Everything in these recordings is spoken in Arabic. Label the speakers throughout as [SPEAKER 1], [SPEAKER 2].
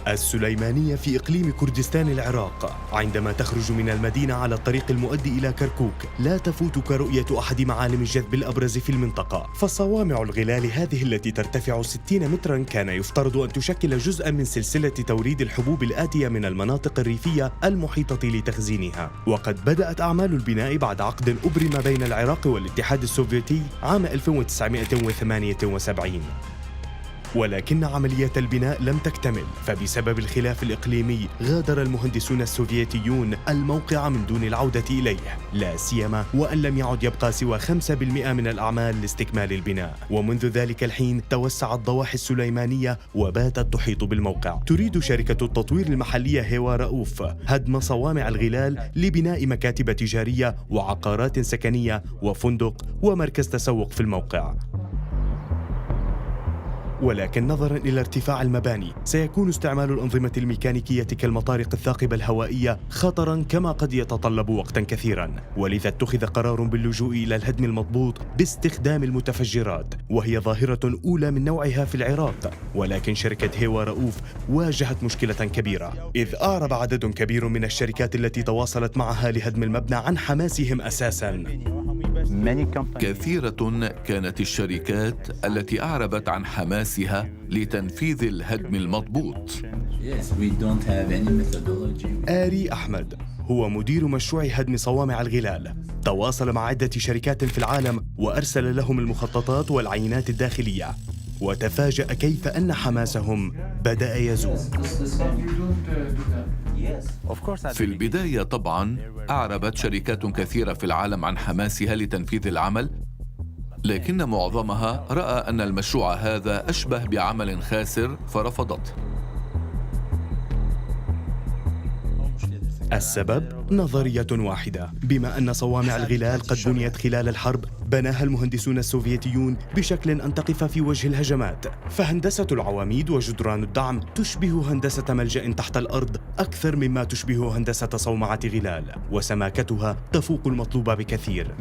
[SPEAKER 1] السليمانية في إقليم كردستان العراق. عندما تخرج من المدينة على الطريق المؤدي إلى كركوك لا تفوتك رؤية أحد معالم الجذب الأبرز في المنطقة، فصوامع الغلال هذه التي ترتفع 60 متراً كان يفترض أن تشكل جزءاً من سلسلة توريد الحبوب الآتية من المناطق الريفية المحيطة لتخزينها. وقد بدأت أعمال البناء بعد عقد أبرم بين العراق والاتحاد السوفيتي عام 1978. ولكن عملية البناء لم تكتمل، فبسبب الخلاف الإقليمي غادر المهندسون السوفيتيون الموقع من دون العودة إليه، لا سيما وأن لم يعد يبقى سوى 5% من الأعمال لاستكمال البناء. ومنذ ذلك الحين توسعت ضواحي السليمانية وباتت تحيط بالموقع. تريد شركة التطوير المحلية هيوا رؤوف هدم صوامع الغلال لبناء مكاتب تجارية وعقارات سكنية وفندق ومركز تسوق في الموقع. ولكن نظراً إلى ارتفاع المباني سيكون استعمال الأنظمة الميكانيكية كالمطارق الثاقبة الهوائية خطراً كما قد يتطلب وقتاً كثيراً، ولذا اتخذ قرار باللجوء إلى الهدم المضبوط باستخدام المتفجرات، وهي ظاهرة أولى من نوعها في العراق. ولكن شركة هيوا رؤوف واجهت مشكلة كبيرة، إذ أعرب عدد كبير من الشركات التي تواصلت معها لهدم المبنى عن حماسهم أساساً.
[SPEAKER 2] كثيرة كانت الشركات التي أعربت عن حماسها لتنفيذ الهدم المضبوط.
[SPEAKER 1] آري أحمد هو مدير مشروع هدم صوامع الغلال، تواصل مع عدة شركات في العالم وأرسل لهم المخططات والعينات الداخلية، وتفاجأ كيف أن حماسهم بدأ يزول.
[SPEAKER 2] في البداية طبعاً أعربت شركات كثيرة في العالم عن حماسها لتنفيذ العمل، لكن معظمها رأى أن المشروع هذا أشبه بعمل خاسر فرفضته.
[SPEAKER 1] السبب نظرية واحدة، بما أن صوامع الغلال قد بنيت خلال الحرب بناها المهندسون السوفيتيون بشكل أن تقف في وجه الهجمات، فهندسة العواميد وجدران الدعم تشبه هندسة ملجأ تحت الأرض أكثر مما تشبه هندسة صومعة غلال، وسماكتها تفوق المطلوب بكثير.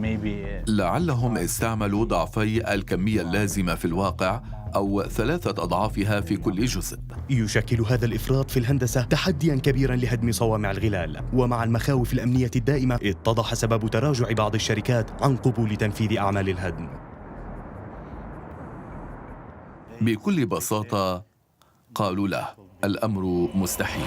[SPEAKER 2] لعلهم استعملوا ضعفي الكمية اللازمة في الواقع أو 3 أضعافها في كل جزء.
[SPEAKER 1] يشكل هذا الإفراط في الهندسة تحدياً كبيراً لهدم صوامع الغلال، ومع المخاوف الأمنية الدائمة اتضح سبب تراجع بعض الشركات عن قبول تنفيذ أعمال الهدم.
[SPEAKER 2] بكل بساطة قالوا له الأمر مستحيل.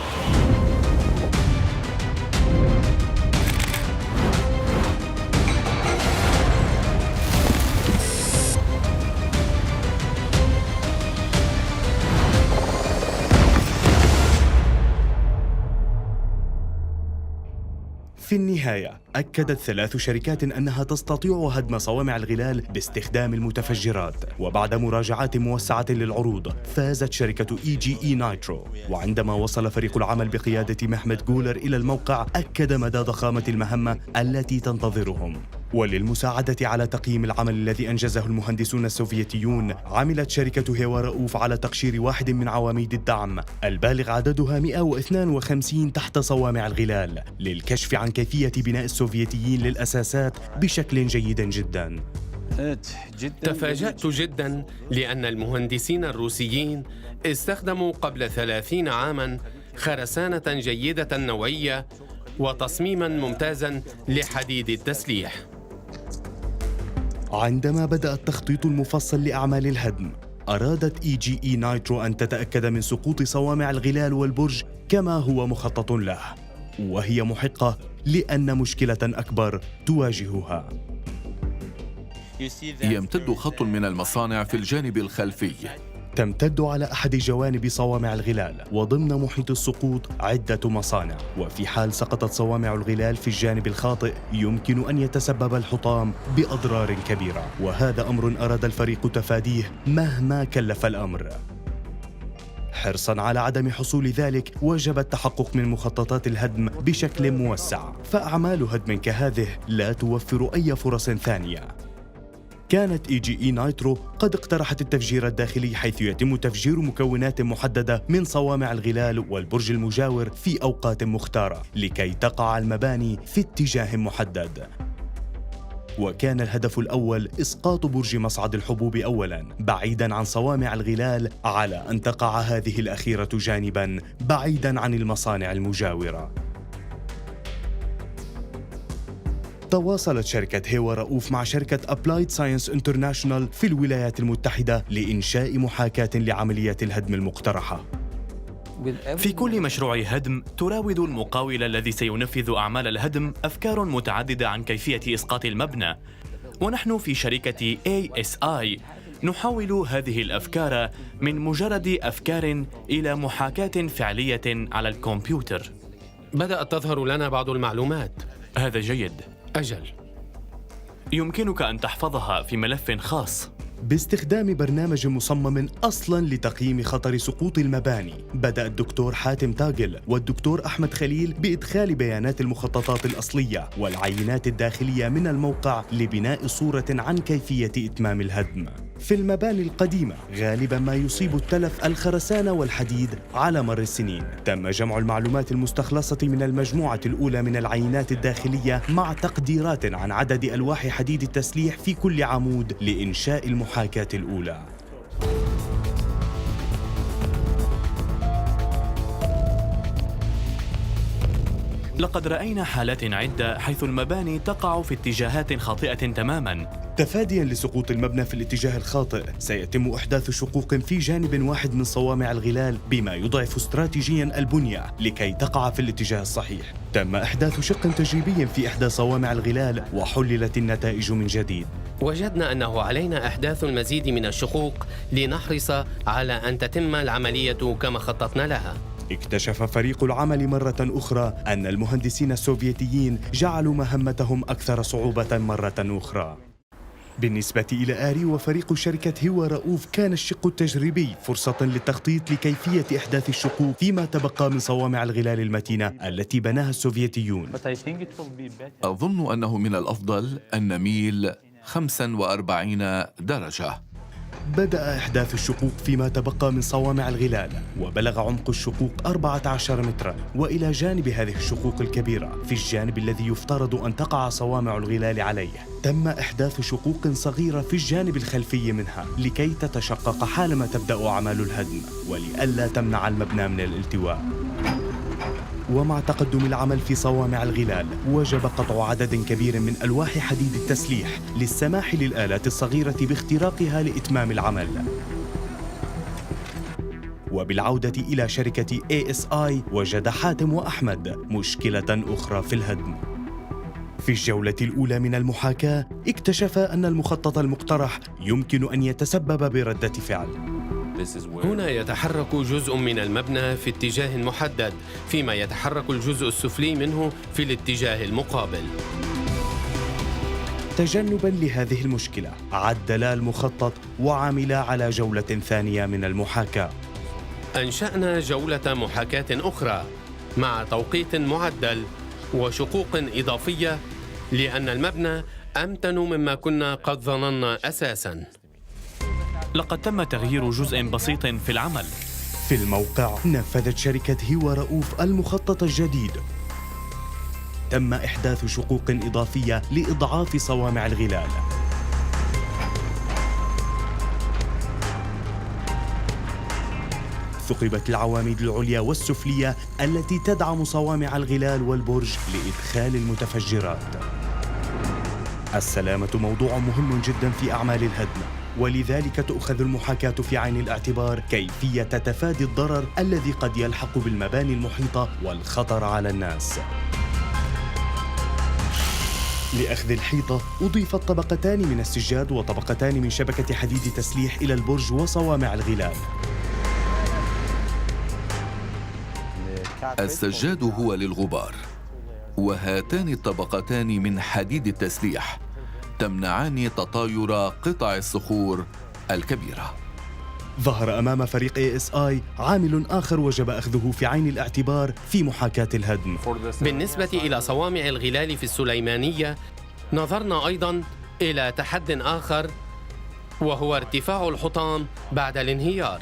[SPEAKER 1] في النهاية أكدت 3 شركات أنها تستطيع هدم صوامع الغلال باستخدام المتفجرات، وبعد مراجعات موسعة للعروض فازت شركة EGE نايترو. وعندما وصل فريق العمل بقيادة محمد جولر إلى الموقع أكد مدى ضخامة المهمة التي تنتظرهم. وللمساعدة على تقييم العمل الذي أنجزه المهندسون السوفيتيون عملت شركة هيوا رؤوف على تقشير واحد من عواميد الدعم البالغ عددها 152 تحت صوامع الغلال للكشف عن كيفية بناء السوفيتيين للأساسات بشكل جيد جدا.
[SPEAKER 3] تفاجأت جدا لأن المهندسين الروسيين استخدموا قبل 30 عاما خرسانة جيدة النوعية وتصميما ممتازا لحديد التسليح.
[SPEAKER 1] عندما بدأ التخطيط المفصل لأعمال الهدم أرادت EGE نايترو أن تتأكد من سقوط صوامع الغلال والبرج كما هو مخطط له، وهي محقة لأن مشكلة أكبر تواجهها.
[SPEAKER 2] يمتد خط من المصانع في الجانب الخلفي
[SPEAKER 1] تمتد على أحد جوانب صوامع الغلال، وضمن محيط السقوط عدة مصانع، وفي حال سقطت صوامع الغلال في الجانب الخاطئ يمكن أن يتسبب الحطام بأضرار كبيرة، وهذا أمر أراد الفريق تفاديه مهما كلف الأمر. حرصاً على عدم حصول ذلك وجب التحقق من مخططات الهدم بشكل موسع، فأعمال هدم كهذه لا توفر أي فرص ثانية. كانت EGE نايترو قد اقترحت التفجير الداخلي، حيث يتم تفجير مكونات محددة من صوامع الغلال والبرج المجاور في أوقات مختارة لكي تقع المباني في اتجاه محدد. وكان الهدف الأول إسقاط برج مصعد الحبوب أولاً بعيداً عن صوامع الغلال، على أن تقع هذه الأخيرة جانباً بعيداً عن المصانع المجاورة. تواصلت شركة هيوا رؤوف مع شركة أبلايد ساينس انترناشونال في الولايات المتحدة لإنشاء محاكاة لعملية الهدم المقترحة.
[SPEAKER 4] في كل مشروع هدم تراود المقاول الذي سينفذ أعمال الهدم أفكار متعددة عن كيفية إسقاط المبنى، ونحن في شركة ASI نحول هذه الأفكار من مجرد أفكار إلى محاكاة فعلية على الكمبيوتر.
[SPEAKER 3] بدأت تظهر لنا بعض المعلومات.
[SPEAKER 4] هذا جيد.
[SPEAKER 3] أجل.
[SPEAKER 4] يمكنك أن تحفظها في ملف خاص.
[SPEAKER 1] باستخدام برنامج مصمم أصلاً لتقييم خطر سقوط المباني، بدأ الدكتور حاتم تاجل والدكتور أحمد خليل بإدخال بيانات المخططات الأصلية والعينات الداخلية من الموقع لبناء صورة عن كيفية إتمام الهدم. في المباني القديمة غالباً ما يصيب التلف الخرسانة والحديد على مر السنين. تم جمع المعلومات المستخلصة من المجموعة الأولى من العينات الداخلية مع تقديرات عن عدد ألواح حديد التسليح في كل عمود لإنشاء المحاكاة الأولى.
[SPEAKER 4] لقد رأينا حالات عدة حيث المباني تقع في اتجاهات خاطئة تماماً.
[SPEAKER 1] تفادياً لسقوط المبنى في الاتجاه الخاطئ، سيتم إحداث شقوق في جانب واحد من صوامع الغلال بما يضعف استراتيجياً البنية لكي تقع في الاتجاه الصحيح. تم إحداث شق تجريبي في إحدى صوامع الغلال وحللت النتائج من جديد.
[SPEAKER 3] وجدنا أنه علينا إحداث المزيد من الشقوق لنحرص على أن تتم العملية كما خططنا لها.
[SPEAKER 1] اكتشف فريق العمل مرة أخرى أن المهندسين السوفيتيين جعلوا مهمتهم أكثر صعوبة مرة أخرى. بالنسبة إلى آري وفريق شركة هيوا رؤوف، كان الشق التجريبي فرصة للتخطيط لكيفية إحداث الشقوق فيما تبقى من صوامع الغلال المتينة التي بناها السوفيتيون.
[SPEAKER 2] أظن أنه من الأفضل أن نميل 45 درجة.
[SPEAKER 1] بدأ إحداث الشقوق فيما تبقى من صوامع الغلال، وبلغ عمق الشقوق 14 متراً. وإلى جانب هذه الشقوق الكبيرة في الجانب الذي يفترض أن تقع صوامع الغلال عليه، تم إحداث شقوق صغيرة في الجانب الخلفي منها لكي تتشقق حالما تبدأ أعمال الهدم ولئلا تمنع المبنى من الالتواء. ومع تقدم العمل في صوامع الغلال، وجب قطع عدد كبير من ألواح حديد التسليح للسماح للآلات الصغيرة باختراقها لإتمام العمل. وبالعودة إلى شركة ASI، وجد حاتم وأحمد مشكلة أخرى في الهدم. في الجولة الأولى من المحاكاة، اكتشف أن المخطط المقترح يمكن أن يتسبب بردة فعل.
[SPEAKER 3] هنا يتحرك جزء من المبنى في اتجاه محدد، فيما يتحرك الجزء السفلي منه في الاتجاه المقابل.
[SPEAKER 1] تجنباً لهذه المشكلة، عدلا المخطط وعملا على جولة ثانية من المحاكاة.
[SPEAKER 3] أنشأنا جولة محاكاة أخرى مع توقيت معدل وشقوق إضافية، لأن المبنى أمتن مما كنا قد ظننا أساساً.
[SPEAKER 4] لقد تم تغيير جزء بسيط في العمل.
[SPEAKER 1] في الموقع نفذت شركة هيوا رؤوف المخطط الجديد. تم إحداث شقوق إضافية لإضعاف صوامع الغلال. ثقبت العواميد العليا والسفلية التي تدعم صوامع الغلال والبرج لإدخال المتفجرات. السلامة موضوع مهم جدا في أعمال الهدم، ولذلك تؤخذ المحاكاة في عين الاعتبار كيفية تفادي الضرر الذي قد يلحق بالمباني المحيطة والخطر على الناس. لأخذ الحيطة أضيفت طبقتان من السجاد وطبقتان من شبكة حديد تسليح إلى البرج وصوامع الغلال.
[SPEAKER 2] السجاد هو للغبار، وهاتان الطبقتان من حديد التسليح تمنعان تطاير قطع الصخور الكبيرة.
[SPEAKER 1] ظهر أمام فريق ASI عامل آخر وجب أخذه في عين الاعتبار في محاكاة الهدم.
[SPEAKER 3] بالنسبة إلى صوامع الغلال في السليمانية، نظرنا أيضاً إلى تحد آخر، وهو ارتفاع الحطام بعد الانهيار.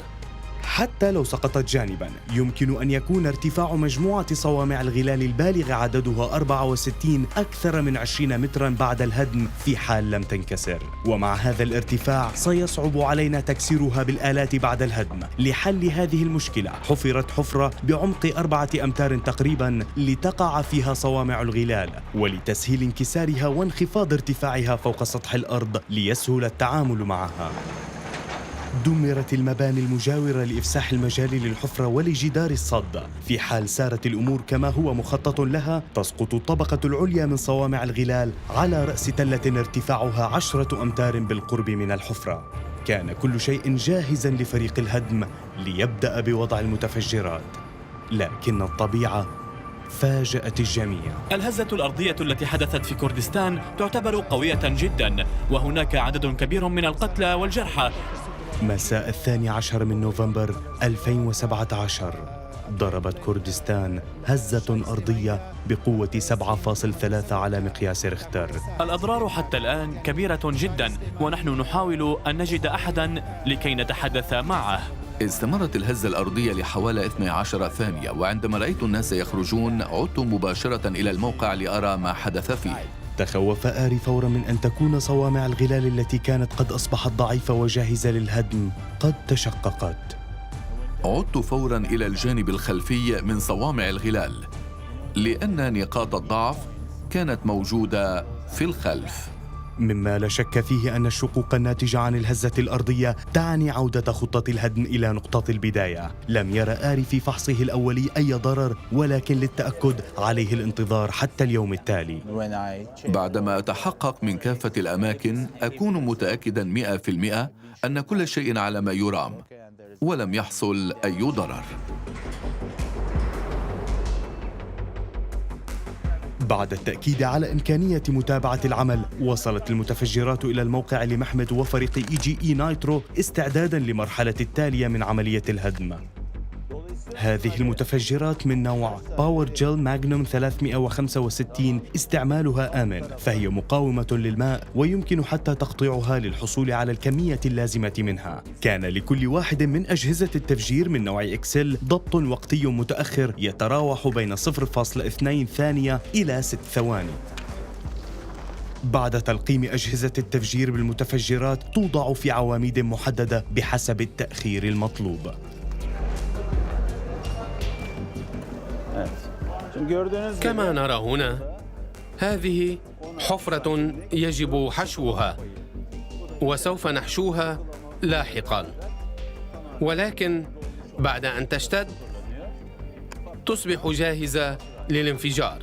[SPEAKER 1] حتى لو سقطت جانباً يمكن أن يكون ارتفاع مجموعة صوامع الغلال البالغ عددها 64 أكثر من 20 متراً بعد الهدم في حال لم تنكسر. ومع هذا الارتفاع سيصعب علينا تكسيرها بالآلات بعد الهدم. لحل هذه المشكلة حفرت حفرة بعمق 4 أمتار تقريباً لتقع فيها صوامع الغلال، ولتسهيل انكسارها وانخفاض ارتفاعها فوق سطح الأرض ليسهل التعامل معها. دمرت المباني المجاورة لإفساح المجال للحفرة ولجدار الصد. في حال سارت الأمور كما هو مخطط لها تسقط الطبقة العليا من صوامع الغلال على رأس تلة ارتفاعها 10 أمتار بالقرب من الحفرة. كان كل شيء جاهزاً لفريق الهدم ليبدأ بوضع المتفجرات، لكن الطبيعة فاجأت الجميع.
[SPEAKER 4] الهزة الأرضية التي حدثت في كردستان تعتبر قوية جدا، وهناك عدد كبير من القتلى والجرحى.
[SPEAKER 1] مساء 12 من نوفمبر 2017 ضربت كردستان هزة أرضية بقوة 7.3 على مقياس ريختر.
[SPEAKER 4] الأضرار حتى الآن كبيرة جدا، ونحن نحاول أن نجد أحدا لكي نتحدث معه.
[SPEAKER 2] استمرت الهزة الأرضية لحوالي 12 ثانية، وعندما رأيت الناس يخرجون عدت مباشرة إلى الموقع لأرى ما حدث فيه.
[SPEAKER 1] تخوف آري فورا من أن تكون صوامع الغلال التي كانت قد أصبحت ضعيفة وجاهزة للهدم قد تشققت.
[SPEAKER 2] عدت فورا إلى الجانب الخلفي من صوامع الغلال لأن نقاط الضعف كانت موجودة في الخلف،
[SPEAKER 1] مما لا شك فيه أن الشقوق الناتجة عن الهزة الأرضية تعني عودة خطة الهدم إلى نقطة البداية. لم يرى آري في فحصه الأولي أي ضرر، ولكن للتأكد عليه الانتظار حتى اليوم التالي.
[SPEAKER 2] بعدما أتحقق من كافة الأماكن أكون متأكدا 100% أن كل شيء على ما يرام ولم يحصل أي ضرر.
[SPEAKER 1] بعد التأكيد على إمكانية متابعة العمل وصلت المتفجرات إلى الموقع لمحمد وفريق EGE نايترو استعدادا لمرحلة التالية من عملية الهدم. هذه المتفجرات من نوع باور جيل ماغنوم 365 استعمالها آمن، فهي مقاومة للماء ويمكن حتى تقطيعها للحصول على الكمية اللازمة منها. كان لكل واحد من أجهزة التفجير من نوع إكسل ضبط وقتي متأخر يتراوح بين 0.2 ثانية إلى 6 ثواني. بعد تلقيم أجهزة التفجير بالمتفجرات توضع في عواميد محددة بحسب التأخير المطلوب.
[SPEAKER 3] كما نرى هنا، هذه حفرة يجب حشوها، وسوف نحشوها لاحقاً، ولكن بعد أن تشتد تصبح جاهزة للانفجار.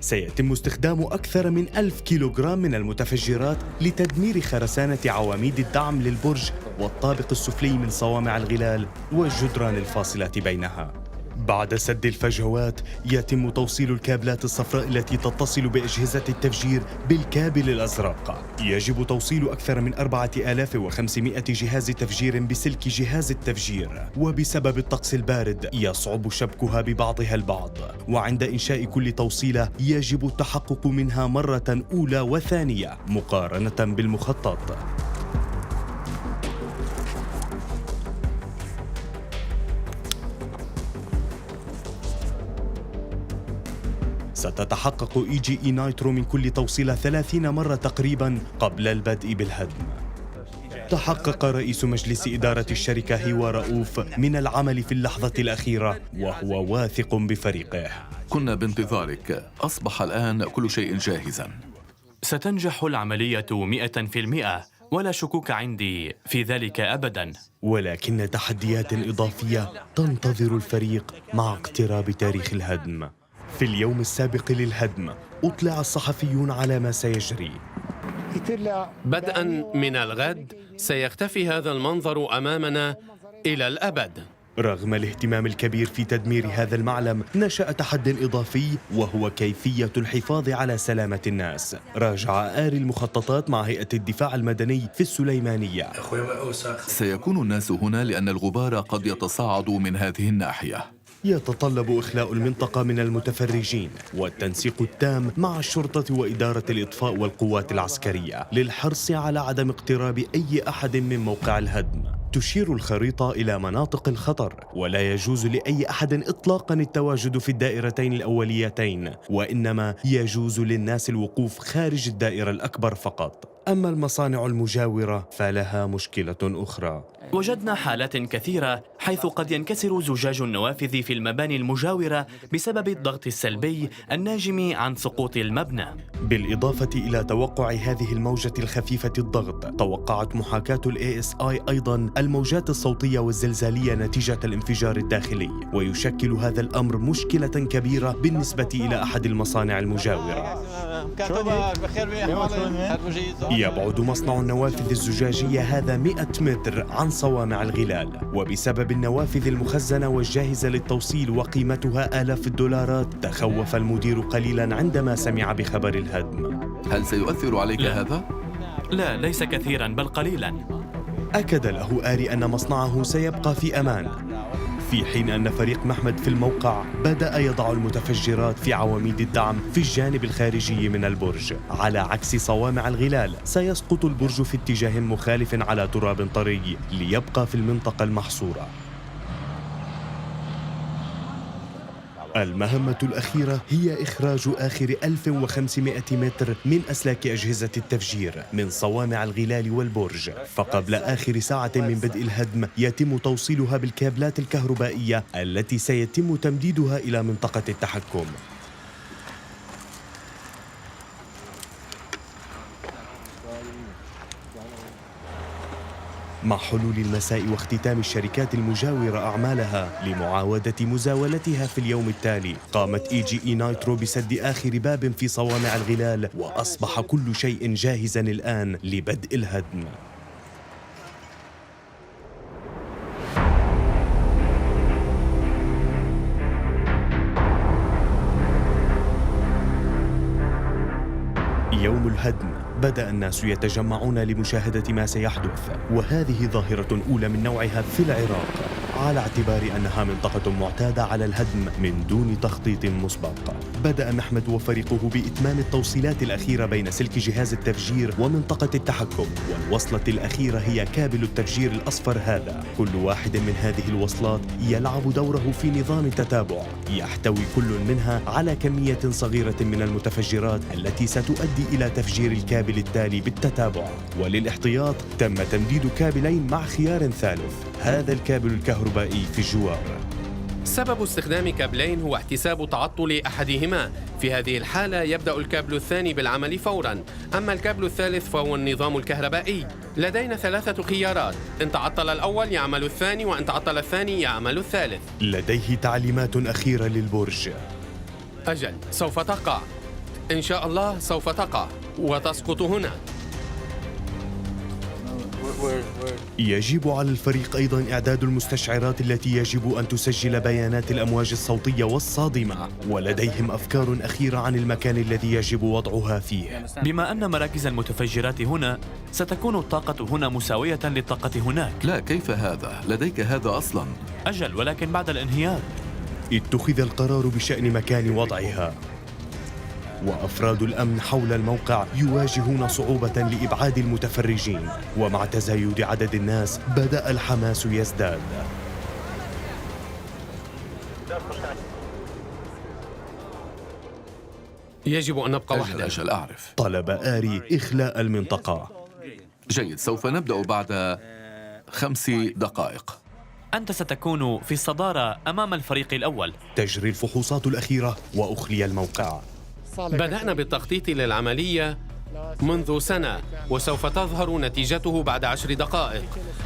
[SPEAKER 1] سيتم استخدام أكثر من 1000 كيلوغرام من المتفجرات لتدمير خرسانة عواميد الدعم للبرج والطابق السفلي من صوامع الغلال والجدران الفاصلة بينها. بعد سد الفجوات يتم توصيل الكابلات الصفراء التي تتصل بأجهزة التفجير بالكابل الأزرق. يجب توصيل أكثر من 4500 جهاز تفجير بسلك جهاز التفجير، وبسبب الطقس البارد يصعب شبكها ببعضها البعض، وعند إنشاء كل توصيلة يجب التحقق منها مرة أولى وثانية مقارنة بالمخطط. ستتحقق EGE نايترو من كل توصيلة 30 مرة تقريباً قبل البدء بالهدم. تحقق رئيس مجلس إدارة الشركة هيوا رؤوف من العمل في اللحظة الأخيرة وهو واثق بفريقه.
[SPEAKER 2] كنا بانتظارك، أصبح الآن كل شيء جاهزاً.
[SPEAKER 4] ستنجح العملية 100%، ولا شكوك عندي في ذلك أبداً.
[SPEAKER 1] ولكن تحديات إضافية تنتظر الفريق مع اقتراب تاريخ الهدم. في اليوم السابق للهدم أطلع الصحفيون على ما سيجري.
[SPEAKER 3] بدءاً من الغد سيختفي هذا المنظر أمامنا إلى الأبد.
[SPEAKER 1] رغم الاهتمام الكبير في تدمير هذا المعلم، نشأ تحد إضافي وهو كيفية الحفاظ على سلامة الناس. راجع آري المخططات مع هيئة الدفاع المدني في السليمانية.
[SPEAKER 2] سيكون الناس هنا لأن الغبار قد يتصاعد من هذه الناحية.
[SPEAKER 1] يتطلب إخلاء المنطقة من المتفرجين والتنسيق التام مع الشرطة وإدارة الإطفاء والقوات العسكرية للحرص على عدم اقتراب أي أحد من موقع الهدم. تشير الخريطة إلى مناطق الخطر، ولا يجوز لأي أحد إطلاقاً التواجد في الدائرتين الأوليتين، وإنما يجوز للناس الوقوف خارج الدائرة الأكبر فقط. أما المصانع المجاورة فلها مشكلة أخرى.
[SPEAKER 4] وجدنا حالات كثيرة حيث قد ينكسر زجاج النوافذ في المباني المجاورة بسبب الضغط السلبي الناجم عن سقوط المبنى.
[SPEAKER 1] بالإضافة إلى توقع هذه الموجة الخفيفة الضغط، توقعت محاكاة ال ASI أيضاً الموجات الصوتية والزلزالية نتيجة الانفجار الداخلي، ويشكل هذا الأمر مشكلة كبيرة بالنسبة إلى أحد المصانع المجاورة. يبعد مصنع النوافذ الزجاجية هذا 100 متر عن صوامع الغلال، وبسبب النوافذ المخزنة والجاهزة للتوصيل وقيمتها آلاف الدولارات، تخوف المدير قليلاً عندما سمع بخبر الهدم.
[SPEAKER 2] هل سيؤثر عليك هذا؟
[SPEAKER 4] لا، ليس كثيراً بل قليلاً.
[SPEAKER 1] أكد له آري أن مصنعه سيبقى في أمان، في حين أن فريق محمد في الموقع بدأ يضع المتفجرات في عواميد الدعم في الجانب الخارجي من البرج. على عكس صوامع الغلال، سيسقط البرج في اتجاه مخالف على تراب طري ليبقى في المنطقة المحصورة. المهمة الأخيرة هي إخراج آخر 1500 متر من أسلاك أجهزة التفجير من صوامع الغلال والبرج، فقبل آخر ساعة من بدء الهدم يتم توصيلها بالكابلات الكهربائية التي سيتم تمديدها إلى منطقة التحكم. مع حلول المساء واختتام الشركات المجاورة أعمالها لمعاودة مزاولتها في اليوم التالي، قامت EGE نايترو بسد آخر باب في صوامع الغلال، وأصبح كل شيء جاهزاً الآن لبدء الهدم. يوم الهدم بدأ الناس يتجمعون لمشاهدة ما سيحدث، وهذه ظاهرة أولى من نوعها في العراق، على اعتبار أنها منطقة معتادة على الهدم من دون تخطيط مسبق. بدأ محمد وفريقه بإتمام التوصيلات الأخيرة بين سلك جهاز التفجير ومنطقة التحكم، والوصلة الأخيرة هي كابل التفجير الأصفر هذا. كل واحد من هذه الوصلات يلعب دوره في نظام التتابع، يحتوي كل منها على كمية صغيرة من المتفجرات التي ستؤدي إلى تفجير الكابل التالي بالتتابع. وللاحتياط تم تمديد كابلين مع خيار ثالث، هذا الكابل الكهربائي في الجوار.
[SPEAKER 3] سبب استخدام كابلين هو احتساب تعطل أحدهما. في هذه الحالة يبدأ الكابل الثاني بالعمل فوراً، أما الكابل الثالث فهو النظام الكهربائي. لدينا 3 خيارات، إن تعطل الأول يعمل الثاني، وإن تعطل الثاني يعمل الثالث.
[SPEAKER 1] لديه تعليمات أخيرة للبرج.
[SPEAKER 3] أجل، سوف تقع، إن شاء الله سوف تقع وتسقط هنا.
[SPEAKER 1] يجب على الفريق أيضاً إعداد المستشعرات التي يجب أن تسجل بيانات الأمواج الصوتية والصادمة، ولديهم أفكار أخيرة عن المكان الذي يجب وضعها فيه.
[SPEAKER 4] بما أن مراكز المتفجرات هنا، ستكون الطاقة هنا مساوية للطاقة هناك.
[SPEAKER 2] لا، كيف هذا؟ لديك هذا أصلاً.
[SPEAKER 4] أجل، ولكن بعد الانهيار.
[SPEAKER 1] اتخذ القرار بشأن مكان وضعها، وأفراد الأمن حول الموقع يواجهون صعوبة لإبعاد المتفرجين، ومع تزايد عدد الناس بدأ الحماس يزداد.
[SPEAKER 3] يجب أن نبقى وحدنا.
[SPEAKER 2] أجل أعرف.
[SPEAKER 1] طلب آري إخلاء المنطقة.
[SPEAKER 2] جيد، سوف نبدأ بعد 5 دقائق.
[SPEAKER 4] أنت ستكون في الصدارة أمام الفريق الأول.
[SPEAKER 1] تجري الفحوصات الأخيرة وأخلي الموقع.
[SPEAKER 3] بدأنا بالتخطيط للعملية منذ سنة، وسوف تظهر نتيجته بعد 10 دقائق.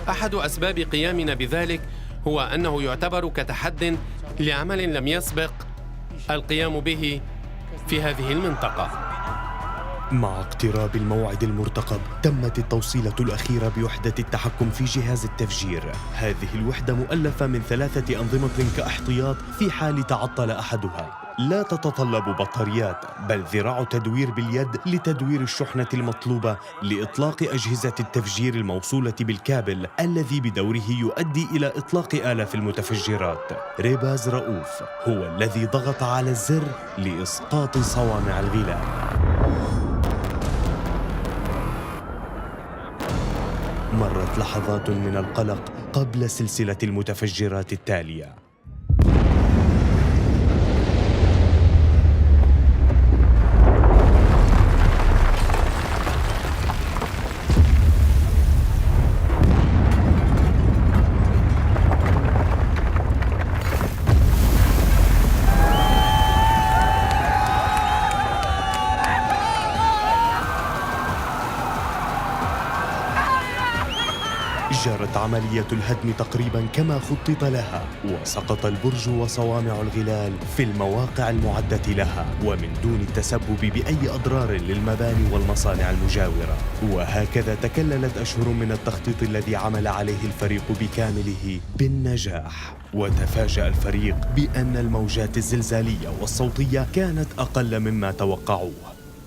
[SPEAKER 3] أحد أسباب قيامنا بذلك هو أنه يعتبر كتحد لعمل لم يسبق القيام به في هذه المنطقة.
[SPEAKER 1] مع اقتراب الموعد المرتقب تمت التوصيلة الأخيرة بوحدة التحكم في جهاز التفجير. هذه الوحدة مؤلفة من 3 أنظمة كاحتياط في حال تعطل أحدها. لا تتطلب بطاريات، بل ذراع تدوير باليد لتدوير الشحنة المطلوبة لإطلاق أجهزة التفجير الموصولة بالكابل الذي بدوره يؤدي إلى إطلاق آلاف المتفجرات. ريباز رؤوف هو الذي ضغط على الزر لإسقاط صوامع الغلال. مرت لحظات من القلق قبل سلسلة المتفجرات التالية. جرت عملية الهدم تقريبا كما خطط لها، وسقط البرج وصوامع الغلال في المواقع المعدة لها ومن دون التسبب بأي أضرار للمباني والمصانع المجاورة. وهكذا تكللت أشهر من التخطيط الذي عمل عليه الفريق بكامله بالنجاح. وتفاجأ الفريق بأن الموجات الزلزالية والصوتية كانت أقل مما توقعوه،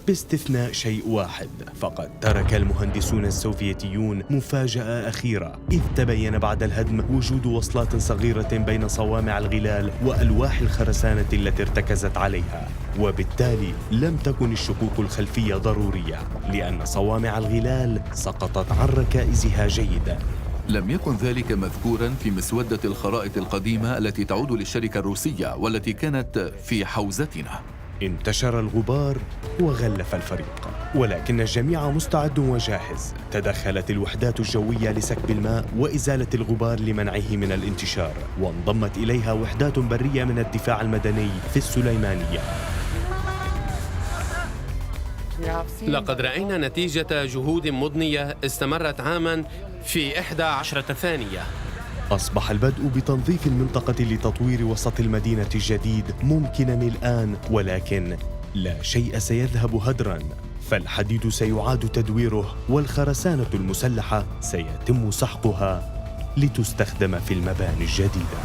[SPEAKER 1] باستثناء شيء واحد فقط. ترك المهندسون السوفيتيون مفاجأة أخيرة، إذ تبين بعد الهدم وجود وصلات صغيرة بين صوامع الغلال وألواح الخرسانة التي ارتكزت عليها، وبالتالي لم تكن الشقوق الخلفية ضرورية لأن صوامع الغلال سقطت عن ركائزها جيدا.
[SPEAKER 2] لم يكن ذلك مذكورا في مسودة الخرائط القديمة التي تعود للشركة الروسية والتي كانت في حوزتنا.
[SPEAKER 1] انتشر الغبار وغلف الفريق، ولكن الجميع مستعد وجاهز. تدخلت الوحدات الجوية لسكب الماء وإزالة الغبار لمنعه من الانتشار، وانضمت إليها وحدات برية من الدفاع المدني في السليمانية.
[SPEAKER 3] لقد رأينا نتيجة جهود مضنية استمرت عاما في 11 ثانية.
[SPEAKER 1] أصبح البدء بتنظيف المنطقة لتطوير وسط المدينة الجديد ممكناً الآن، ولكن لا شيء سيذهب هدراً، فالحديد سيعاد تدويره والخرسانة المسلحة سيتم سحقها لتستخدم في المباني الجديدة.